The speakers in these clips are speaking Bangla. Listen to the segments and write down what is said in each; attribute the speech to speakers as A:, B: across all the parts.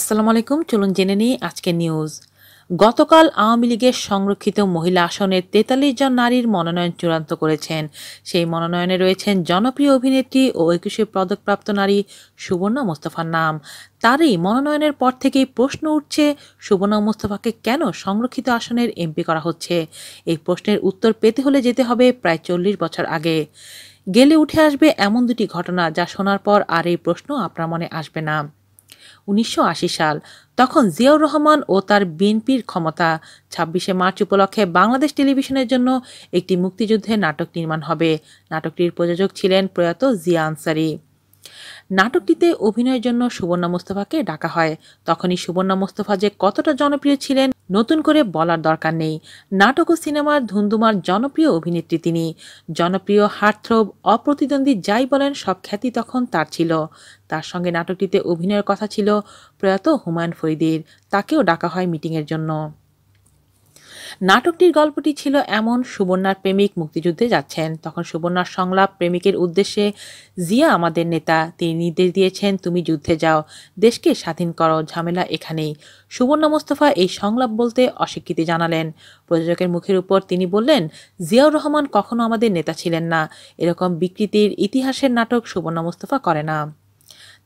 A: আসসালামু আলাইকুম। চলুন জেনে নিই আজকের নিউজ। গতকাল আওয়ামী লীগের সংরক্ষিত মহিলা আসনের ৪৩ জন নারীর মনোনয়ন চূড়ান্ত করেছেন। সেই মনোনয়নে রয়েছেন জনপ্রিয় অভিনেত্রী ও ২১ পদকপ্রাপ্ত নারী সুবর্ণা মুস্তাফার নাম। তারই মনোনয়নের পর থেকেই প্রশ্ন উঠছে, সুবর্ণা মুস্তাফাকে কেন সংরক্ষিত আসনের এমপি করা হচ্ছে? এই প্রশ্নের উত্তর পেতে হলে যেতে হবে প্রায় ৪০ বছর আগে। গেলে উঠে আসবে এমন দুটি ঘটনা যা শোনার পর আর এই প্রশ্ন আপনার মনে আসবে না। ১৯৮০ সাল, তখন জিয়াউর রহমান ও তার বিএনপির ক্ষমতা। ২৬শে মার্চ উপলক্ষে বাংলাদেশ টেলিভিশনের জন্য একটি মুক্তিযুদ্ধের নাটক নির্মাণ হবে। নাটকটির প্রযোজক ছিলেন প্রয়াত জিয়া আনসারি। নাটকটিতে অভিনয়ের জন্য সুবর্ণা মুস্তাফাকে ডাকা হয়। তখনই সুবর্ণা মুস্তাফা যে কতটা জনপ্রিয় ছিলেন নতুন করে বলার দরকার নেই। নাটক ও সিনেমার ধুন্ধুমার জনপ্রিয় অভিনেত্রী তিনি। জনপ্রিয়, হার্টথ্রব, অপ্রতিদ্বন্দ্বী যাই বলেন সব খ্যাতি তখন তার ছিল। তার সঙ্গে নাটকটিতে অভিনয়ের কথা ছিল প্রয়াত হুমায়ুন ফরিদীর। তাকেও ডাকা হয় মিটিংয়ের জন্য। নাটকটির গল্পটি ছিল এমন, সুবর্ণার প্রেমিক মুক্তিযুদ্ধে যাচ্ছেন। তখন সুবর্ণার সংলাপ প্রেমিকের উদ্দেশ্যে, জিয়া আমাদের নেতা, তিনি নির্দেশ দিয়েছেন তুমি যুদ্ধে যাও, দেশকে স্বাধীন করো, ঝামেলা এখানেই। সুবর্ণা মুস্তাফা এই সংলাপ বলতে অস্বীকৃতি জানালেন। প্রযোজকের মুখের উপর তিনি বললেন, জিয়াউর রহমান কখনো আমাদের নেতা ছিলেন না, এরকম বিকৃতির ইতিহাসের নাটক সুবর্ণা মুস্তাফা করে না।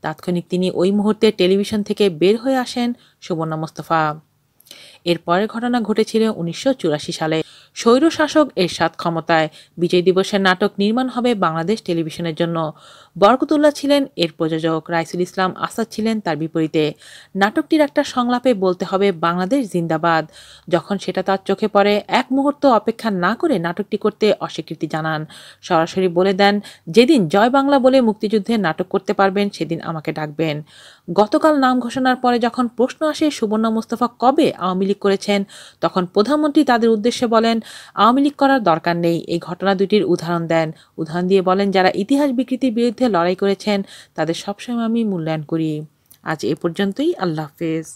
A: তাৎক্ষণিক তিনি ওই মুহূর্তে টেলিভিশন থেকে বের হয়ে আসেন সুবর্ণা মুস্তাফা। এর পরের ঘটনা ঘটেছিল ১৯৮৪ সালে। স্বৈরশাসক এরশাদ ক্ষমতায়। বিজয় দিবসের নাটক নির্মাণ হবে বাংলাদেশ টেলিভিশনের জন্য। বরকতুল্লাহ ছিলেন এর প্রযোজক, রাইসুল ইসলাম আসাদ ছিলেন তার বিপরীতে। নাটকটির একটা সংলাপে বলতে হবে বাংলাদেশ জিন্দাবাদ। যখন সেটা তার চোখে পড়ে, এক মুহূর্ত অপেক্ষা না করে নাটকটি করতে অস্বীকৃতি জানান। সরাসরি বলে দেন, যেদিন জয় বাংলা বলে মুক্তিযুদ্ধের নাটক করতে পারবেন সেদিন আমাকে ডাকবেন। গতকাল নাম ঘোষণার পরে যখন প্রশ্ন আসে সুবর্ণা মুস্তাফা কবে আওয়ামী লীগ করেছেন, তখন প্রধানমন্ত্রী তাদের উদ্দেশ্যে বলেন, আওয়ামী লীগ করার দরকার নেই। এই ঘটনা দুটির উদাহরণ দেন। উদাহরণ দিয়ে বলেন, যারা ইতিহাস বিকৃতির বিরুদ্ধে লড়াই করেছেন তাদের সবসময় আমি মূল্যায়ন করি। আজ এ পর্যন্তই। আল্লাহ হাফেজ।